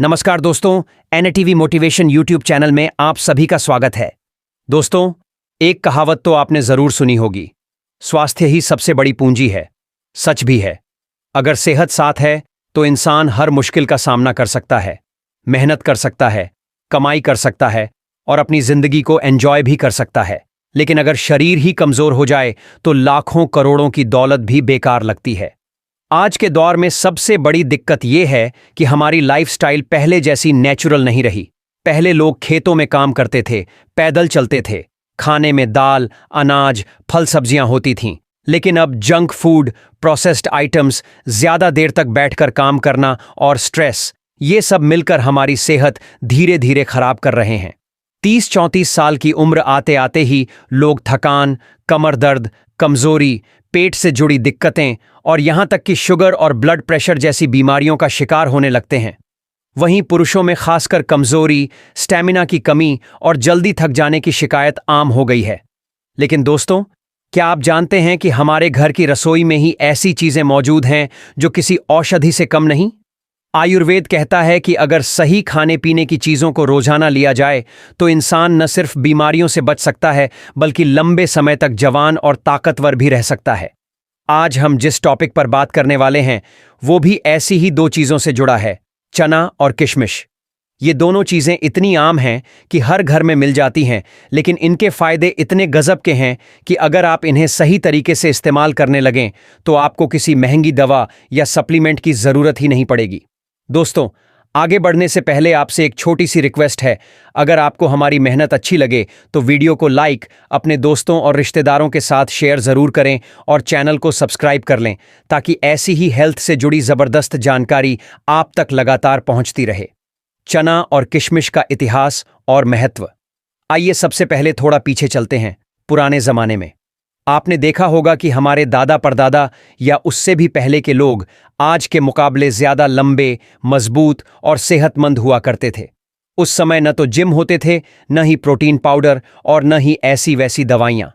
नमस्कार दोस्तों, NTV motivation YouTube channel में आप सभी का स्वागत है। दोस्तों, एक कहावत तो आपने जरूर सुनी होगी, स्वास्थ्य ही सबसे बड़ी पूंजी है। सच भी है। अगर सेहत साथ है तो इंसान हर मुश्किल का सामना कर सकता है, मेहनत कर सकता है, कमाई कर सकता है और अपनी जिंदगी को एंजॉय भी कर सकता है। लेकिन अगर शरीर ही कमजोर हो जाए तो लाखों करोड़ों की दौलत भी बेकार लगती है। आज के दौर में सबसे बड़ी दिक्कत यह है कि हमारी लाइफस्टाइल पहले जैसी नेचुरल नहीं रही। पहले लोग खेतों में काम करते थे, पैदल चलते थे, खाने में दाल, अनाज, फल सब्जियां होती थीं। लेकिन अब जंक फूड, प्रोसेस्ड आइटम्स, ज्यादा देर तक बैठकर काम करना और स्ट्रेस, ये सब मिलकर हमारी सेहत धीरे धीरे खराब कर रहे हैं। 30-34 साल की उम्र आते आते ही लोग थकान, कमर दर्द, कमजोरी, पेट से जुड़ी दिक्कतें और यहां तक कि शुगर और ब्लड प्रेशर जैसी बीमारियों का शिकार होने लगते हैं। वहीं पुरुषों में खासकर कमजोरी, स्टैमिना की कमी और जल्दी थक जाने की शिकायत आम हो गई है। लेकिन दोस्तों, क्या आप जानते हैं कि हमारे घर की रसोई में ही ऐसी चीजें मौजूद हैं जो किसी औषधि से कम नहीं? आयुर्वेद कहता है कि अगर सही खाने पीने की चीजों को रोजाना लिया जाए तो इंसान न सिर्फ बीमारियों से बच सकता है बल्कि लंबे समय तक जवान और ताकतवर भी रह सकता है। आज हम जिस टॉपिक पर बात करने वाले हैं वो भी ऐसी ही दो चीजों से जुड़ा है, चना और किशमिश। ये दोनों चीजें इतनी आम हैं कि हर घर में मिल जाती हैं, लेकिन इनके फायदे इतने गजब के हैं कि अगर आप इन्हें सही तरीके से इस्तेमाल करने लगें तो आपको किसी महंगी दवा या सप्लीमेंट की जरूरत ही नहीं पड़ेगी। दोस्तों, आगे बढ़ने से पहले आपसे एक छोटी सी रिक्वेस्ट है। अगर आपको हमारी मेहनत अच्छी लगे तो वीडियो को लाइक, अपने दोस्तों और रिश्तेदारों के साथ शेयर ज़रूर करें और चैनल को सब्सक्राइब कर लें ताकि ऐसी ही हेल्थ से जुड़ी ज़बरदस्त जानकारी आप तक लगातार पहुंचती रहे। चना और किशमिश का इतिहास और महत्व। आइए सबसे पहले थोड़ा पीछे चलते हैं, पुराने ज़माने में। आपने देखा होगा कि हमारे दादा परदादा या उससे भी पहले के लोग आज के मुकाबले ज्यादा लंबे, मजबूत और सेहतमंद हुआ करते थे। उस समय न तो जिम होते थे, न ही प्रोटीन पाउडर और न ही ऐसी वैसी दवाइयां।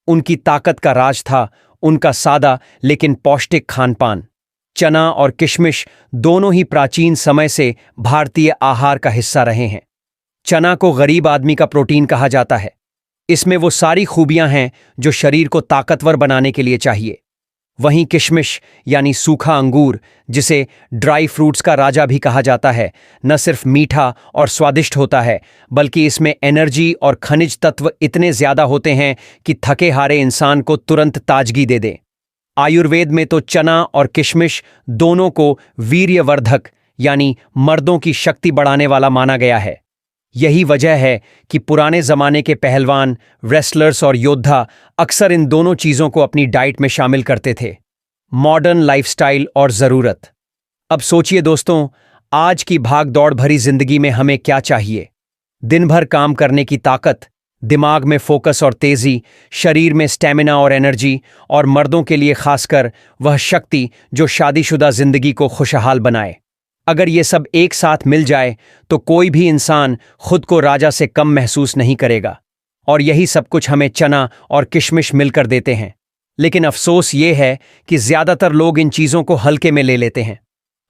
उनकी ताकत का राज था उनका सादा लेकिन पौष्टिक खानपान। चना और किशमिश दोनों ही प्राचीन समय से भारतीय आहार का हिस्सा रहे हैं। चना को गरीब आदमी का प्रोटीन कहा जाता है। इसमें वो सारी खूबियां हैं जो शरीर को ताकतवर बनाने के लिए चाहिए। वहीं किशमिश यानी सूखा अंगूर, जिसे ड्राई फ्रूट्स का राजा भी कहा जाता है, न सिर्फ मीठा और स्वादिष्ट होता है बल्कि इसमें एनर्जी और खनिज तत्व इतने ज्यादा होते हैं कि थके हारे इंसान को तुरंत ताजगी दे दे। आयुर्वेद में तो चना और किशमिश दोनों को वीर्यवर्धक यानी मर्दों की शक्ति बढ़ाने वाला माना गया है। यही वजह है कि पुराने जमाने के पहलवान, रेसलर्स और योद्धा अक्सर इन दोनों चीजों को अपनी डाइट में शामिल करते थे। मॉडर्न लाइफस्टाइल और जरूरत। अब सोचिए दोस्तों, आज की भाग दौड़ भरी जिंदगी में हमें क्या चाहिए? दिन भर काम करने की ताकत, दिमाग में फोकस और तेजी, शरीर में स्टैमिना और एनर्जी, और मर्दों के लिए खासकर वह शक्ति जो शादीशुदा जिंदगी को खुशहाल बनाए। अगर ये सब एक साथ मिल जाए तो कोई भी इंसान खुद को राजा से कम महसूस नहीं करेगा। और यही सब कुछ हमें चना और किशमिश मिलकर देते हैं। लेकिन अफसोस ये है कि ज्यादातर लोग इन चीजों को हल्के में ले लेते हैं।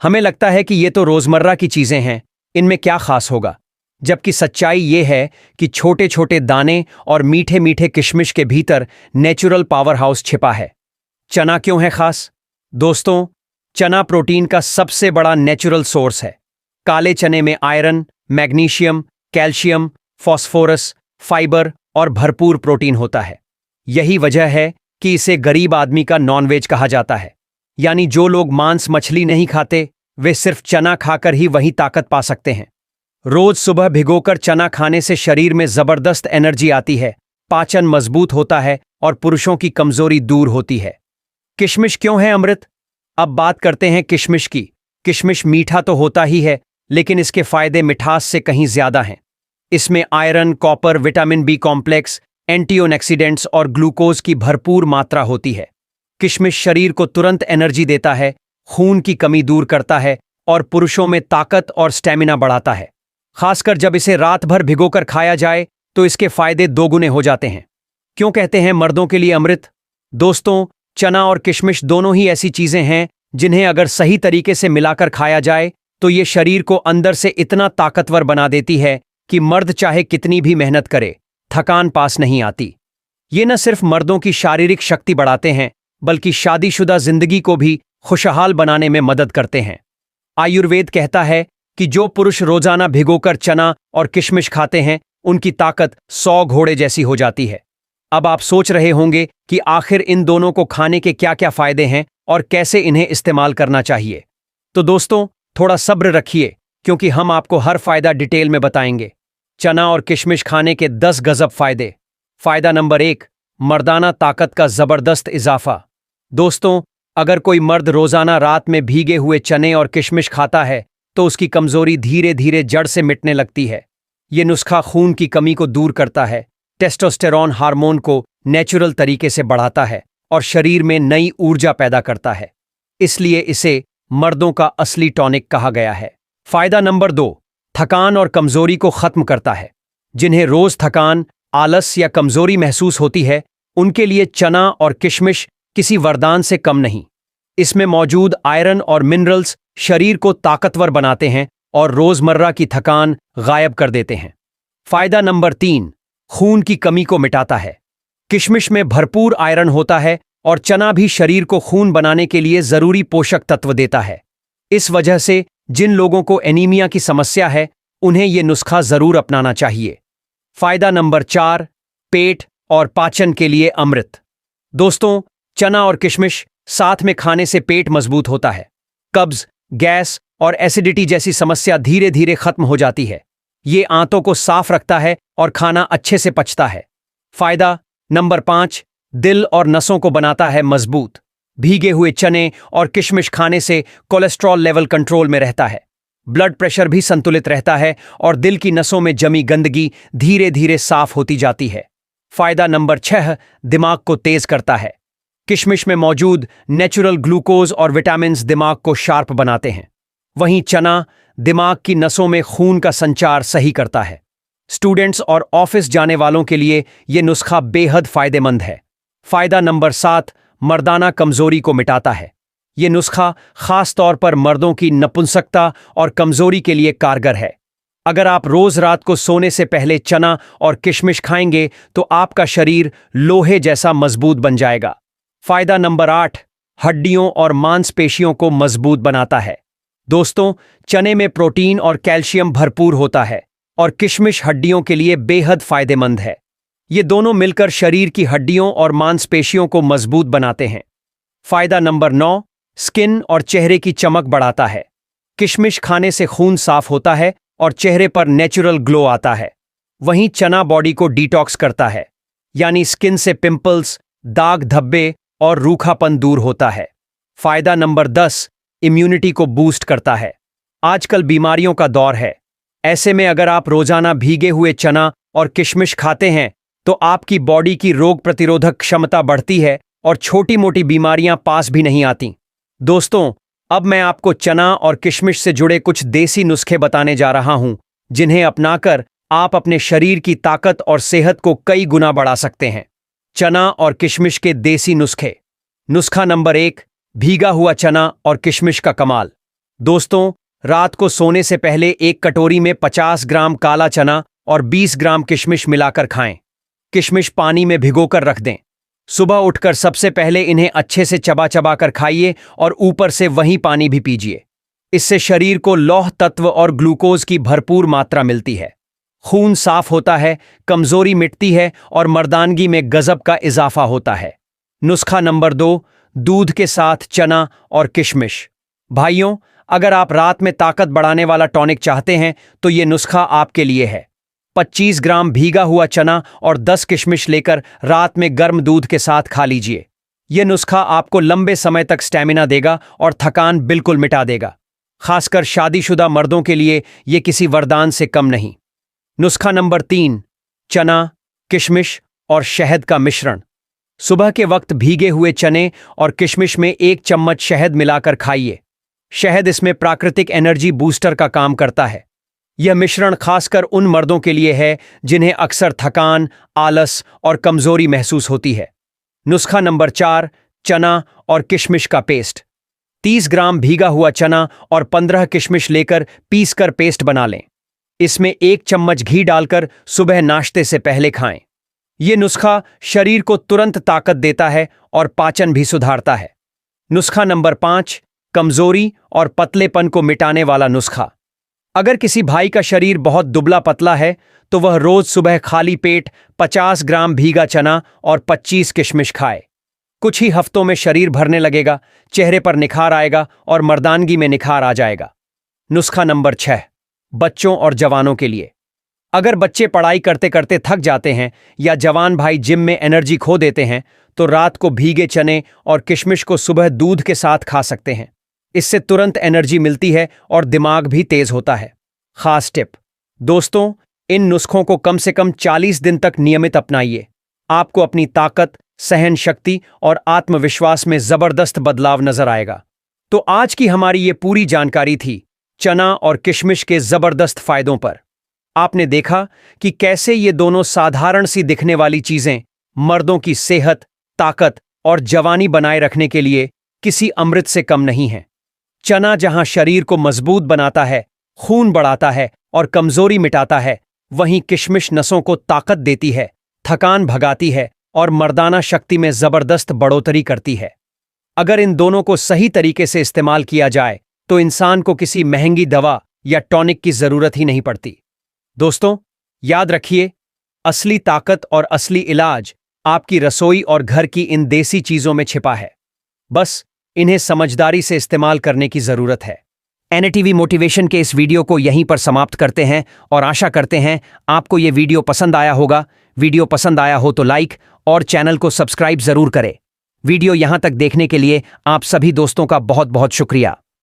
हमें लगता है कि ये तो रोजमर्रा की चीजें हैं, इनमें क्या खास होगा। जबकि सच्चाई ये है कि छोटे छोटे दाने और मीठे मीठे किशमिश के भीतर नेचुरल पावर हाउस छिपा है। चना क्यों है खास? दोस्तों, चना प्रोटीन का सबसे बड़ा नेचुरल सोर्स है। काले चने में iron, magnesium, calcium, phosphorus, fibre और भरपूर प्रोटीन होता है। यही वजह है कि इसे गरीब आदमी का नॉनवेज कहा जाता है। यानी जो लोग मांस मछली नहीं खाते वे सिर्फ चना खाकर ही वही ताकत पा सकते हैं। रोज सुबह भिगोकर चना खाने से शरीर में जबरदस्त एनर्जी आती है, पाचन मजबूत होता है और पुरुषों की कमजोरी दूर होती है। किशमिश क्यों है अमृत? अब बात करते हैं किशमिश की। किशमिश मीठा तो होता ही है, लेकिन इसके फायदे मिठास से कहीं ज्यादा हैं। इसमें iron, copper, vitamin B complex, antioxidants और ग्लूकोज की भरपूर मात्रा होती है। किशमिश शरीर को तुरंत एनर्जी देता है, खून की कमी दूर करता है और पुरुषों में ताकत और स्टैमिना बढ़ाता है। खासकर जब इसे रात भर भिगोकर खाया जाए तो इसके फायदे दोगुने हो जाते हैं। क्यों कहते हैं मर्दों के लिए अमृत? दोस्तों, चना और किशमिश दोनों ही ऐसी चीजें हैं जिन्हें अगर सही तरीके से मिलाकर खाया जाए तो ये शरीर को अंदर से इतना ताकतवर बना देती है कि मर्द चाहे कितनी भी मेहनत करे, थकान पास नहीं आती। ये न सिर्फ मर्दों की शारीरिक शक्ति बढ़ाते हैं, बल्कि शादीशुदा जिंदगी को भी खुशहाल बनाने में मदद करते हैं। आयुर्वेद कहता है कि जो पुरुष रोजाना भिगोकर चना और किशमिश खाते हैं, उनकी ताकत 100 घोड़े जैसी हो जाती है। अब आप सोच रहे होंगे कि आखिर इन दोनों को खाने के क्या क्या फायदे हैं और कैसे इन्हें इस्तेमाल करना चाहिए। तो दोस्तों, थोड़ा सब्र रखिए, क्योंकि हम आपको हर फायदा डिटेल में बताएंगे। चना और किशमिश खाने के 10 गजब फायदे। फायदा नंबर 1, मर्दाना ताकत का जबरदस्त इजाफा। दोस्तों, अगर कोई मर्द रोजाना रात में भीगे हुए चने और किशमिश खाता है, तो उसकी कमजोरी धीरे धीरे जड़ से मिटने लगती है। ये नुस्खा खून की कमी को दूर करता है, टेस्टोस्टेरोन हार्मोन को नेचुरल तरीके से बढ़ाता है और शरीर में नई ऊर्जा पैदा करता है। इसलिए इसे मर्दों का असली टॉनिक कहा गया है। फायदा नंबर 2, थकान और कमजोरी को खत्म करता है। जिन्हें रोज थकान, आलस या कमजोरी महसूस होती है, उनके लिए चना और किशमिश किसी वरदान से कम नहीं। इसमें मौजूद आयरन और मिनरल्स शरीर को ताकतवर बनाते हैं और रोजमर्रा की थकान गायब कर देते हैं। फायदा नंबर 3, खून की कमी को मिटाता है। किशमिश में भरपूर आयरन होता है और चना भी शरीर को खून बनाने के लिए जरूरी पोषक तत्व देता है। इस वजह से जिन लोगों को एनीमिया की समस्या है, उन्हें यह नुस्खा जरूर अपनाना चाहिए। फायदा नंबर 4, पेट और पाचन के लिए अमृत। दोस्तों, चना और किशमिश साथ में खाने से पेट मजबूत होता है। कब्ज, गैस और एसिडिटी जैसी समस्या धीरे धीरे खत्म हो जाती है। ये आंतों को साफ रखता है और खाना अच्छे से पचता है। फायदा नंबर 5, दिल और नसों को बनाता है मजबूत। भीगे हुए चने और किशमिश खाने से कोलेस्ट्रॉल लेवल कंट्रोल में रहता है, ब्लड प्रेशर भी संतुलित रहता है और दिल की नसों में जमी गंदगी धीरे धीरे साफ होती जाती है। फायदा नंबर 6, दिमाग को तेज करता है। किशमिश में मौजूद नेचुरल ग्लूकोज और विटामिन्स दिमाग को शार्प बनाते हैं। वहीं चना दिमाग की नसों में खून का संचार सही करता है। स्टूडेंट्स और ऑफिस जाने वालों के लिए यह नुस्खा बेहद फायदेमंद है। फायदा नंबर 7, मर्दाना कमजोरी को मिटाता है। यह नुस्खा खास तौर पर मर्दों की नपुंसकता और कमजोरी के लिए कारगर है। अगर आप रोज रात को सोने से पहले चना और किशमिश खाएंगे, तो आपका शरीर लोहे जैसा मजबूत बन जाएगा। फायदा नंबर 8, हड्डियों और मांसपेशियों को मजबूत बनाता है। दोस्तों, चने में प्रोटीन और कैल्शियम भरपूर होता है और किशमिश हड्डियों के लिए बेहद फायदेमंद है। ये दोनों मिलकर शरीर की हड्डियों और मांसपेशियों को मजबूत बनाते हैं। फायदा नंबर 9, स्किन और चेहरे की चमक बढ़ाता है। किशमिश खाने से खून साफ होता है और चेहरे पर नेचुरल ग्लो आता है। वहीं चना बॉडी को डिटॉक्स करता है, यानी स्किन से पिंपल्स, दाग धब्बे और रूखापन दूर होता है। फायदा नंबर 10, इम्यूनिटी को बूस्ट करता है। आजकल बीमारियों का दौर है। ऐसे में अगर आप रोजाना भीगे हुए चना और किशमिश खाते हैं, तो आपकी बॉडी की रोग प्रतिरोधक क्षमता बढ़ती है और छोटी मोटी बीमारियां पास भी नहीं आती। दोस्तों, अब मैं आपको चना और किशमिश से जुड़े कुछ देसी नुस्खे बताने जा रहा हूं, जिन्हें अपनाकर आप अपने शरीर की ताकत और सेहत को कई गुना बढ़ा सकते हैं। चना और किशमिश के देसी नुस्खे। नुस्खा नंबर 1, भीगा हुआ चना और किशमिश का कमाल। दोस्तों, रात को सोने से पहले एक कटोरी में 50 ग्राम काला चना और 20 ग्राम किशमिश मिलाकर खाएं। किशमिश पानी में भिगोकर रख दें। सुबह उठकर सबसे पहले इन्हें अच्छे से चबा चबा कर खाइए और ऊपर से वहीं पानी भी पीजिए। इससे शरीर को लौह तत्व और ग्लूकोज की भरपूर मात्रा मिलती है। खून साफ होता है, कमजोरी मिटती है और मर्दानगी में गजब का इजाफा होता है। नुस्खा नंबर 2, दूध के साथ चना और किशमिश। भाइयों, अगर आप रात में ताकत बढ़ाने वाला टॉनिक चाहते हैं, तो ये नुस्खा आपके लिए है। 25 ग्राम भीगा हुआ चना और 10 किशमिश लेकर रात में गर्म दूध के साथ खा लीजिए। यह नुस्खा आपको लंबे समय तक स्टैमिना देगा और थकान बिल्कुल मिटा देगा। खासकर शादीशुदा मर्दों के लिए यह किसी वरदान से कम नहीं। नुस्खा नंबर 3, चना, किशमिश और शहद का मिश्रण। सुबह के वक्त भीगे हुए चने और किशमिश में 1 चम्मच शहद मिलाकर खाइए। शहद इसमें प्राकृतिक एनर्जी बूस्टर का काम करता है। यह मिश्रण खासकर उन मर्दों के लिए है जिन्हें अक्सर थकान, आलस और कमजोरी महसूस होती है। नुस्खा नंबर 4, चना और किशमिश का पेस्ट। 30 ग्राम भीगा हुआ चना और 15 किशमिश लेकर पीसकर पेस्ट बना लें। इसमें 1 चम्मच घी डालकर सुबह नाश्ते से पहले खाएं। ये नुस्खा शरीर को तुरंत ताकत देता है और पाचन भी सुधारता है। नुस्खा नंबर 5, कमजोरी और पतलेपन को मिटाने वाला नुस्खा। अगर किसी भाई का शरीर बहुत दुबला पतला है तो वह रोज सुबह खाली पेट 50 ग्राम भीगा चना और 25 किशमिश खाए। कुछ ही हफ्तों में शरीर भरने लगेगा, चेहरे पर निखार आएगा और मर्दानगी में निखार आ जाएगा। नुस्खा नंबर 6, बच्चों और जवानों के लिए। अगर बच्चे पढ़ाई करते करते थक जाते हैं या जवान भाई जिम में एनर्जी खो देते हैं तो रात को भीगे चने और किशमिश को सुबह दूध के साथ खा सकते हैं। इससे तुरंत एनर्जी मिलती है और दिमाग भी तेज होता है। खास टिप दोस्तों, इन नुस्खों को कम से कम 40 दिन तक नियमित अपनाइए। आपको अपनी ताकत, सहन शक्ति और आत्मविश्वास में जबरदस्त बदलाव नजर आएगा। तो आज की हमारी ये पूरी जानकारी थी चना और किशमिश के जबरदस्त फायदों पर। आपने देखा कि कैसे ये दोनों साधारण सी दिखने वाली चीजें मर्दों की सेहत, ताकत और जवानी बनाए रखने के लिए किसी अमृत से कम नहीं है। चना जहां शरीर को मजबूत बनाता है, खून बढ़ाता है और कमजोरी मिटाता है, वहीं किशमिश नसों को ताकत देती है, थकान भगाती है और मर्दाना शक्ति में जबरदस्त बढ़ोतरी करती है। अगर इन दोनों को सही तरीके से इस्तेमाल किया जाए तो इंसान को किसी महंगी दवा या टॉनिक की जरूरत ही नहीं पड़ती। दोस्तों, याद रखिए, असली ताकत और असली इलाज आपकी रसोई और घर की इन देसी चीजों में छिपा है। बस इन्हें समझदारी से इस्तेमाल करने की जरूरत है। एनएटीवी मोटिवेशन के इस वीडियो को यहीं पर समाप्त करते हैं और आशा करते हैं आपको ये वीडियो पसंद आया होगा। वीडियो पसंद आया हो तो लाइक और चैनल को सब्सक्राइब जरूर करें। वीडियो यहां तक देखने के लिए आप सभी दोस्तों का बहुत बहुत शुक्रिया।